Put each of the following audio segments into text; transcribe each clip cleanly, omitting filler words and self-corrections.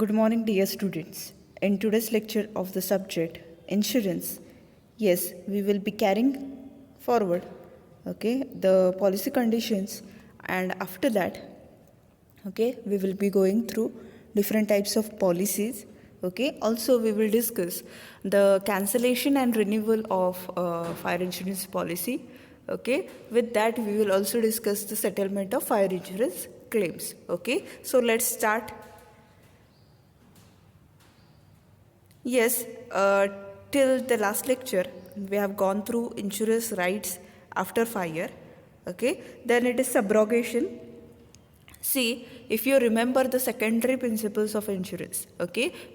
Good morning, dear students. In today's lecture of the subject insurance, yes, we will be carrying forward, the policy conditions, and after that, we will be going through different types of policies. Also we will discuss the cancellation and renewal of fire insurance policy. With that, we will also discuss the settlement of fire insurance claims. So let's start. Yes, till the last lecture, we have gone through insurance rights after fire. Then it is subrogation. See, if you remember the secondary principles of insurance,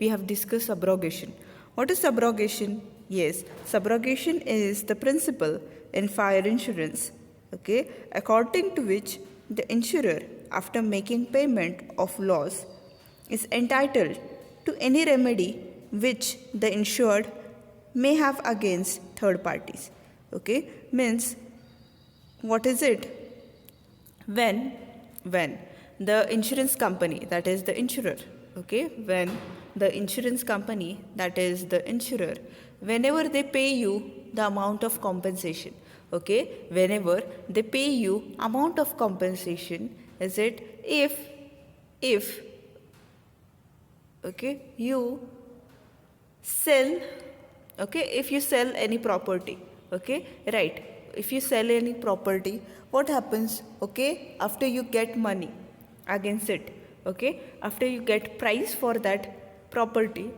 we have discussed subrogation. What is subrogation? Yes, subrogation is the principle in fire insurance, according to which the insurer, after making payment of loss, is entitled to any remedy which the insured may have against third parties. Means, what is it? When the insurance company, that is the insurer, when the insurance company, that is the insurer, whenever they pay you the amount of compensation, whenever they pay you amount of compensation, is it if you sell, if you sell any property, right, if you sell any property, what happens, after you get money against it, after you get price for that property,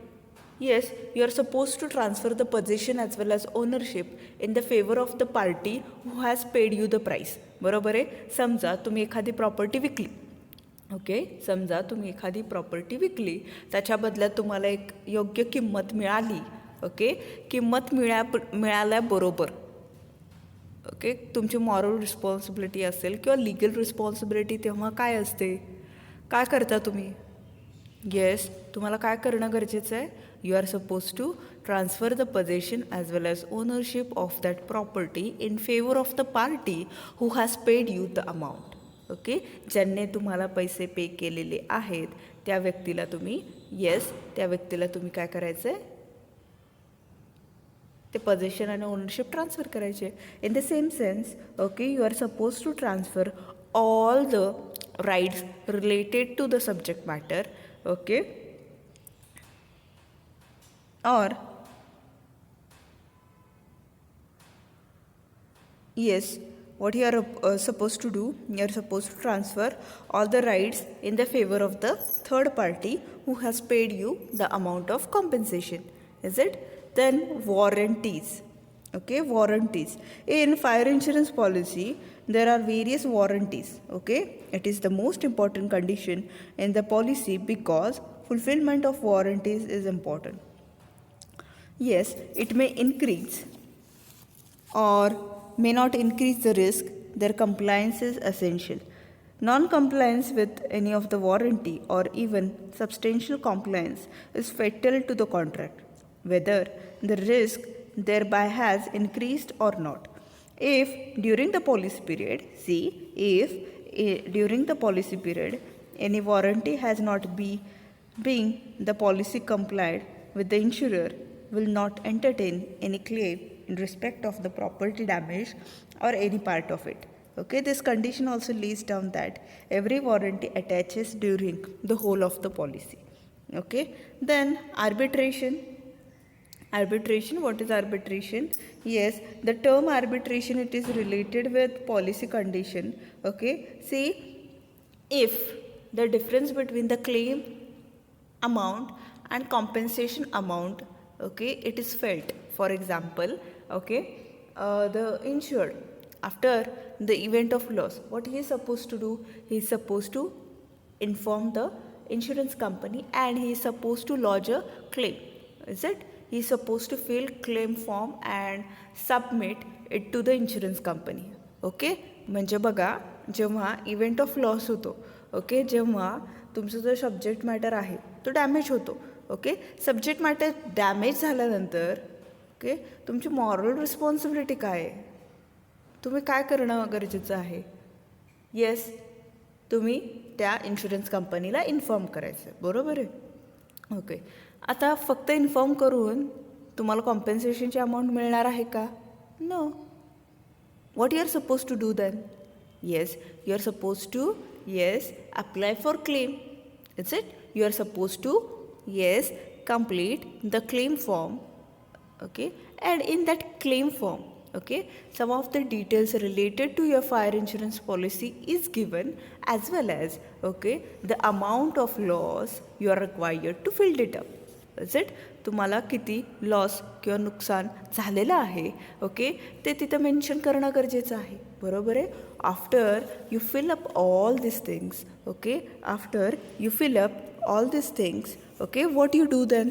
yes, you are supposed to transfer the possession as well as ownership in the favor of the party who has paid you the price. बरोबर आहे. समजा तुम्ही एखादी property विकली, समजा तुम्ही एखादी property विकली, त्याच्या बदल्यात तुम्हाला एक योग्य किंमत मिळाली, किंमत मिळाल्याबरोबर तुमची मॉरल रिस्पॉन्सिबिलिटी असेल किंवा लिगल रिस्पॉन्सिबिलिटी तेव्हा काय असते, काय करता तुम्ही? येस, तुम्हाला काय करणं गरजेचं आहे? You are suppose to transfer the possession as well as ownership of that property in favour of the party who has paid you the amount. ज्यांनी तुम्हाला पैसे पे केलेले आहेत त्या व्यक्तीला तुम्ही, त्या व्यक्तीला तुम्ही काय करायचं आहे, ते पोझेशन आणि ओनरशिप ट्रान्सफर करायचे. In the same sense, you are suppose to transfer all the rights related to the subject matter, or yes, what you are supposed to do, you are supposed to transfer all the rights in the favor of the third party who has paid you the amount of compensation. Is it? Then warranties. Warranties. In fire insurance policy, there are various warranties. It is the most important condition in the policy because fulfillment of warranties is important. Yes, it may increase or may not increase the risk. Their compliance is essential. Non-compliance with any of the warranty or even substantial compliance is fatal to the contract, whether the risk thereby has increased or not. If during the policy period, during the policy period, any warranty has not being the policy complied with, the insurer will not entertain any claim in respect of the property damage or any part of it. This condition also lays down that every warranty attaches during the whole of the policy. Then arbitration. What is arbitration? Yes, the term arbitration, it is related with policy condition. See, if the difference between the claim amount and compensation amount, it is felt. For example, the insured, after the event of loss, what he is supposed to do? He is supposed to inform the insurance company and he is supposed to lodge a claim. Is it? He is supposed to fill claim form and submit it to the insurance company. म्हणजे बघा, जेव्हा event of loss होतो, जेव्हा तुमचा जो subject matter आहे तो damage होतो, सब्जेक्ट मॅटर डॅमेज झाल्यानंतर तुमची मॉरल रिस्पॉन्सिबिलिटी काय आहे, तुम्ही काय करणं गरजेचं आहे? येस, तुम्ही त्या इन्शुरन्स कंपनीला इन्फॉर्म करायचं, बरोबर आहे. ओके. आता फक्त इन्फॉर्म करून तुम्हाला कॉम्पेन्सेशनची अमाऊंट मिळणार आहे का? No. What you are supposed to do then? Yes, you are supposed to, yes, apply for claim. Is it? You are supposed to, yes, complete the claim form. Okay, and in that claim form, okay, some of the details related to your fire insurance policy is given, as well as, okay, the amount of loss you are required to fill it up. Is it? तुम्हाला किती loss किंवा नुकसान झालेलं आहे, okay, ते तिथं mention करणं गरजेचं आहे. बरोबर आहे? After you fill up all this things, okay, after you fill up all this things, okay, what you do then?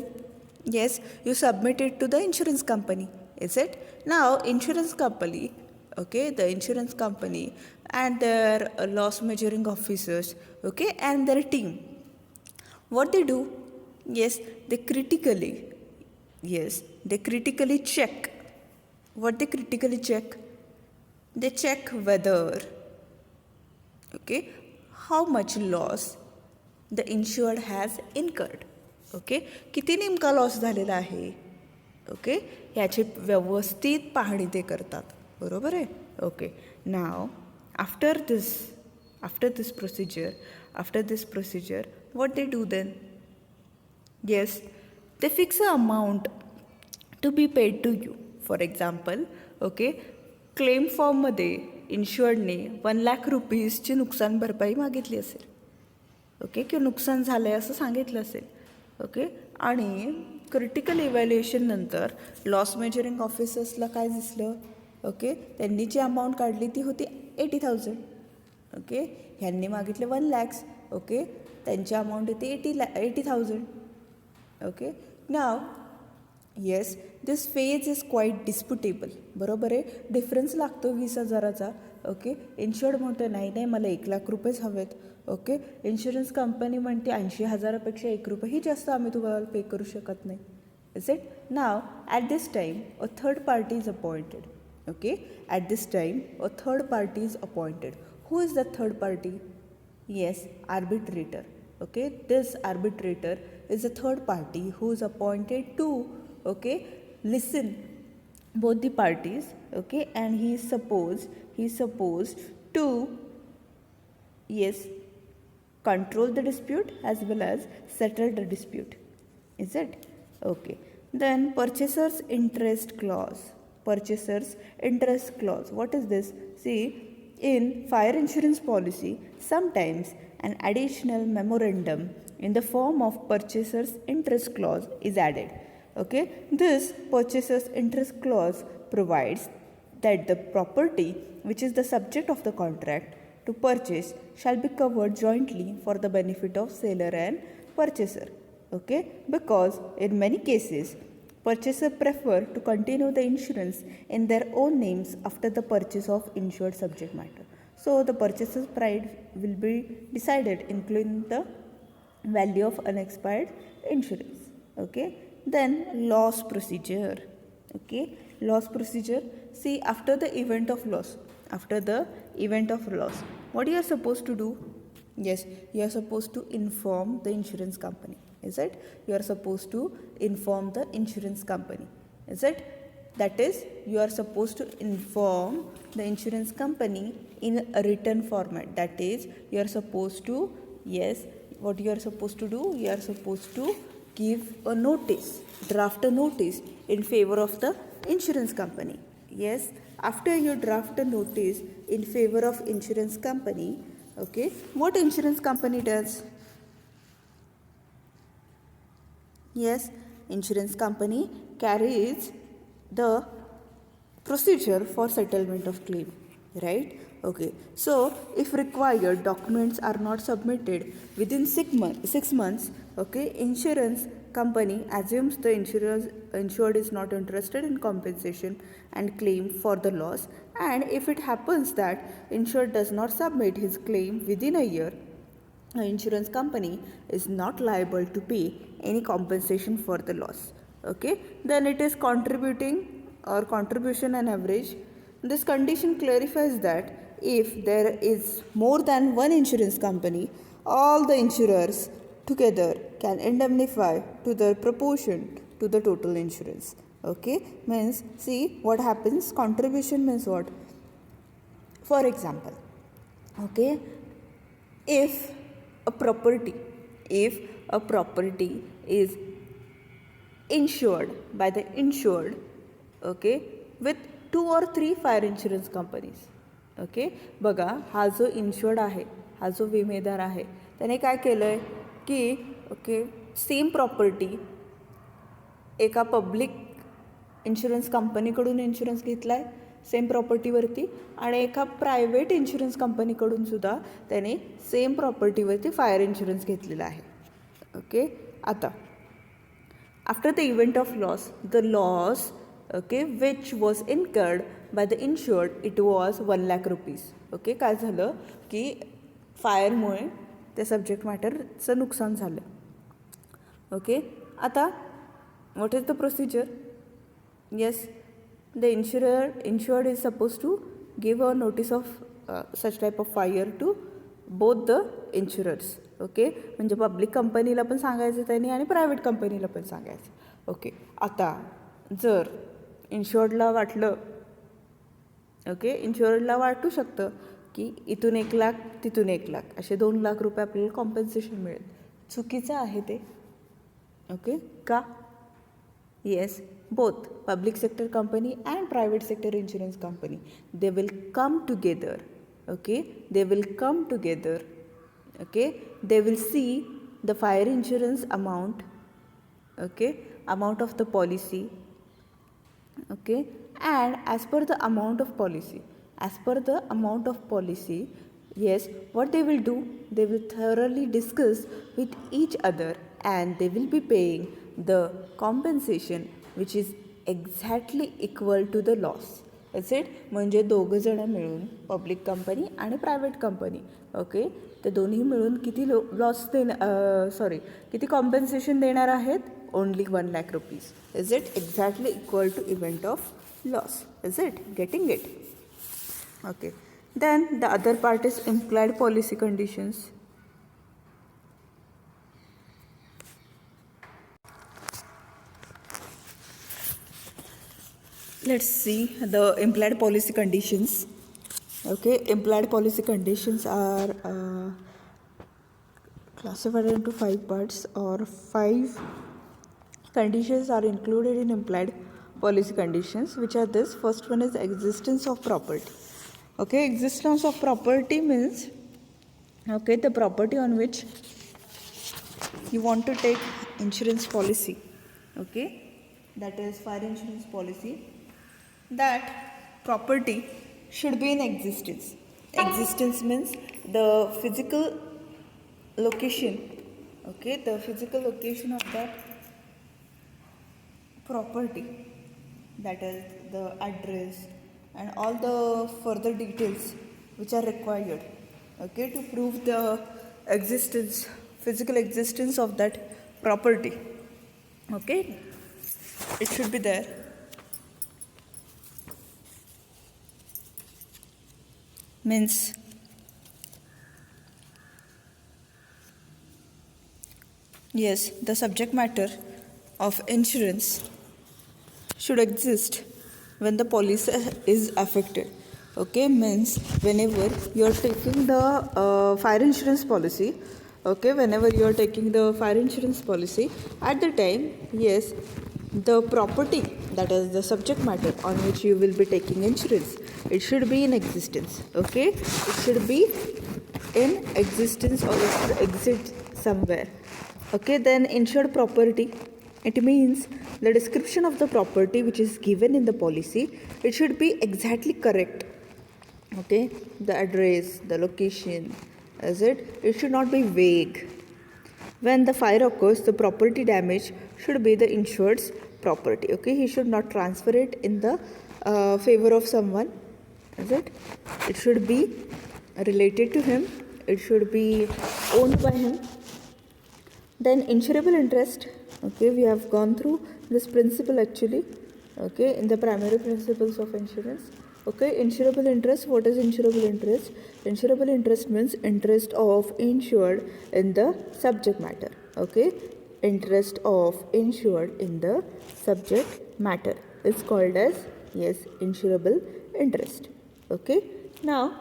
Yes, you submit it to the insurance company. Is it? नाव insurance company, okay, the insurance company and their loss measuring officers, okay, and their team, what they do? Yes, they critically check. What they critically check? They check whether, okay, how much loss the insured has incurred. Okay, किती नेमका loss झालेला आहे, okay, याची व्यवस्थित पाहणी ते करतात. बरोबर आहे? Okay. Now after this procedure what they do then? Yes, they fix an amount to be paid to you. For example, okay, claim फॉर्ममध्ये इन्शुअर्डने 1,00,000 रुपीजची नुकसान भरपाई मागितली असेल, ओके, किंवा नुकसान झालं आहे असं सांगितलं असेल, ओके, आणि क्रिटिकल इव्हॅल्युएशन नंतर लॉस मेजरिंग ऑफिसर्सला काय दिसलं, ओके, त्यांनी जी अमाऊंट काढली ती होती 80,000. ओके, ह्यांनी मागितले 1,00,000, ओके, त्यांची अमाऊंट होती 80,000. ओके. नाव yes, this phase is quite disputable. बरोबर आहे? डिफरन्स लागतो 20,000चा. ओके, इन्शुअर्ड म्हणतो नाही मला 1,00,000 रुपयेच हवेत. ओके, इन्शुरन्स कंपनी म्हणते 80,000पेक्षा 1 रुपयेही जास्त आम्ही तुम्हाला पे करू शकत नाही. Is it? Now at this time a third party is appointed. Okay, at this time a third party is appointed. Who is the third party? Yes, arbitrator. Okay, this arbitrator is a third party who is appointed to, okay, listen both the parties, okay, and he is supposed to, yes, control the dispute as well as settle the dispute. Is it? Okay. Then purchaser's interest clause. What is this? See, in fire insurance policy, sometimes an additional memorandum in the form of purchaser's interest clause is added. Okay, this purchaser's interest clause provides that the property which is the subject of the contract to purchase shall be covered jointly for the benefit of seller and purchaser. Okay, because in many cases purchaser prefer to continue the insurance in their own names after the purchase of insured subject matter. So the purchaser's price will be decided including the value of unexpired insurance. Okay. Then loss procedure. Okay, loss procedure. See, after the event of loss, what you are supposed to do? Yes, you are supposed to inform the insurance company. Is it? You are supposed to inform the insurance company. Is it? That is, you are supposed to inform the insurance company in a written format. That is, you are supposed to, yes, what you are supposed to do? You are supposed to give a notice, draft a notice in favor of the insurance company. Yes, after you draft a notice in favor of insurance company, okay, what insurance company does? Yes, insurance company carries the procedure for settlement of claim, right? Okay, so if required documents are not submitted within 6 months, okay, insurance company assumes the insured is not interested in compensation and claim for the loss, and if it happens that insured does not submit his claim within a year, the insurance company is not liable to pay any compensation for the loss. Okay, then it is contribution and average. This condition clarifies that if there is more than one insurance company, all the insurers together can indemnify to the proportion to the total insurance. Okay, means see what happens. Contribution means what? For example, okay, if a property is insured by the insured, okay, with 2 or 3 fire insurance companies. Okay, बघा हा जो इन्शुर्ड आहे, हा जो विमेदार आहे, त्याने काय केलं आहे की ओके सेम प्रॉपर्टी एका पब्लिक इन्शुरन्स कंपनीकडून इन्शुरन्स घेतला आहे सेम प्रॉपर्टीवरती, आणि एका प्रायव्हेट इन्शुरन्स कंपनीकडूनसुद्धा त्याने सेम प्रॉपर्टीवरती फायर इन्शुरन्स घेतलेला आहे. ओके, आता after the event of loss, the loss okay which was incurred by the insured it was 1 lakh rupees. Okay, काय झालं की फायरमुळे त्या सब्जेक्ट मॅटरचं नुकसान झालं. ओके, आता what is the procedure? Yes, the insured is supposed to give a notice of such type of fire to both the insurers. Okay, म्हणजे public कंपनीला पण सांगायचं त्यांनी आणि प्रायव्हेट कंपनीला पण सांगायचं. ओके, आता जर इन्शुर्डला वाटलं, ओके, इन्शुररला वाटू शकतं की इथून 1 लाख तिथून 1 लाख असे 2 लाख रुपये आपल्याला कॉम्पन्सेशन मिळेल. चुकीचं आहे ते. ओके, का? Yes, both public sector company and private sector insurance company, they will come together. Okay, they will come together. Okay, they will see the fire insurance amount, okay, amount of the policy, okay, and as per the amount of policy, yes, what they will do, they will thoroughly discuss with each other and they will be paying the compensation which is exactly equal to the loss. Is it? म्हणजे दोघं जण मिळून public company आणि private company, okay, ते दोन्ही मिळून किती किती कॉम्पन्सेशन देणार आहेत? Only 1 lakh rupees. Is it? Exactly equal to event of loss. Is it? Getting it? Okay, then the other part is implied policy conditions. Let's see the implied policy conditions. Okay, implied policy conditions are classified into 5 parts, or 5 conditions are included in implied policy conditions, which are this. First one is existence of property. Okay, existence of property means, okay, the property on which you want to take insurance policy, okay, that is fire insurance policy. That property should be in existence. Existence means the physical location, okay, the physical location of that property, that is the address and all the further details which are required, okay, to prove the existence, physical existence of that property. Okay, it should be there. Means yes, the subject matter of insurance should exist when the policy is affected. Okay, means whenever you are taking the fire insurance policy, okay, whenever you are taking the fire insurance policy, at the time, yes, the property, that is the subject matter on which you will be taking insurance, it should be in existence. Okay, it should be in existence or it should exist somewhere. Okay, then insured property, it means the description of the property which is given in the policy, it should be exactly correct. Okay, the address, the location, is it? It should not be vague. When the fire occurs, the property damage should be the insured's property. Okay, he should not transfer it in the favor of someone. Is it? It should be related to him. It should be owned by him. Then insurable interest. Okay, we have gone through this principle actually. Okay, in the primary principles of insurance. Okay, insurable interest. What is insurable interest? Insurable interest means interest of insured in the subject matter. Okay, interest of insured in the subject matter is called as, yes, insurable interest. Okay, now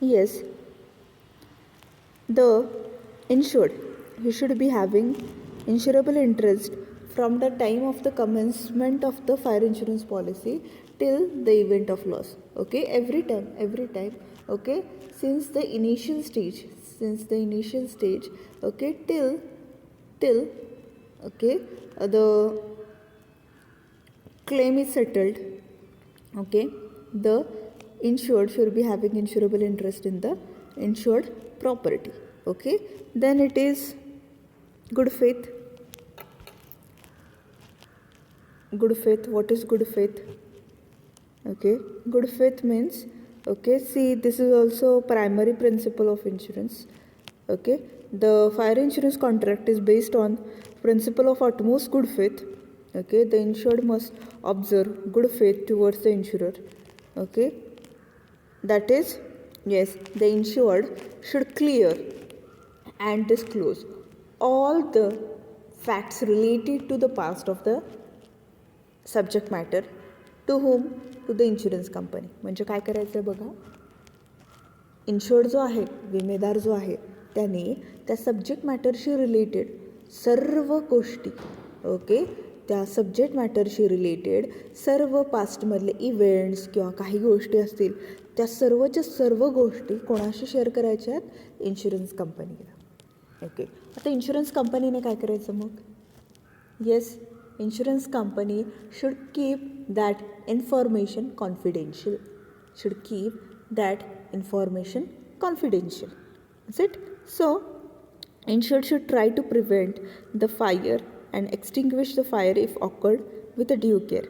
yes, the insured, he should be having insurable interest from the time of the commencement of the fire insurance policy till the event of loss. Okay, every time, okay, since the initial stage, okay, till okay, the claim is settled. Okay, the insured should be having insurable interest in the insured property. Okay, then it is good faith. Good faith, what is good faith? Okay, good faith means, okay, see, this is also primary principle of insurance. Okay, the fire insurance contract is based on principle of utmost good faith. Okay, the insured must observe good faith towards the insurer. Okay, that is, yes, the insured should clear and disclose all the facts related to the past of the subject matter to whom, to the insurance company. म्हणजे काय करायचं आहे बघा, इन्शुर्ड जो आहे, विमेदार जो आहे, त्याने त्या सब्जेक्ट मॅटरशी रिलेटेड सर्व गोष्टी, ओके, त्या सब्जेक्ट मॅटरशी रिलेटेड सर्व पास्टमधले इव्हेंट्स किंवा काही गोष्टी असतील त्या सर्वच्या सर्व गोष्टी कोणाशी शेअर करायच्या आहेत? इन्शुरन्स कंपनीला. ओके, आता इन्शुरन्स कंपनीने काय करायचं मग? Yes, insurance company should keep that information confidential. Should keep that information confidential. That's it. So, insured should try to prevent the fire and extinguish the fire if occurred with a due care.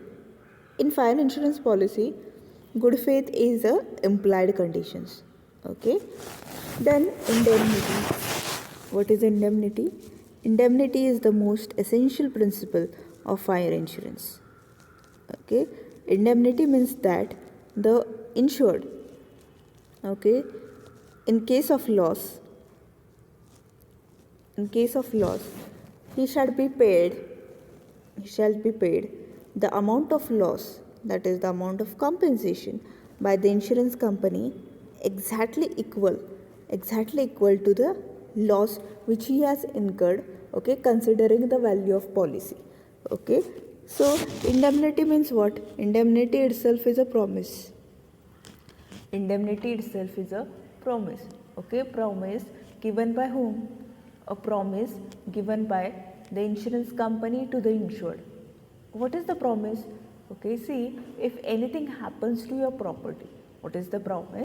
In fire insurance policy, good faith is a implied conditions. Okay. Then indemnity. What is indemnity? Indemnity is the most essential principle of fire insurance. Okay, indemnity means that the insured, okay, in case of loss, he shall be paid the amount of loss, that is the amount of compensation by the insurance company exactly equal to the loss which he has incurred, okay, considering the value of policy. Okay, so indemnity means what? Indemnity itself is a promise. Okay, promise given by whom? A promise given by the insurance company to the insured. What is the promise? Okay, see, if anything happens to your property, what is the promise?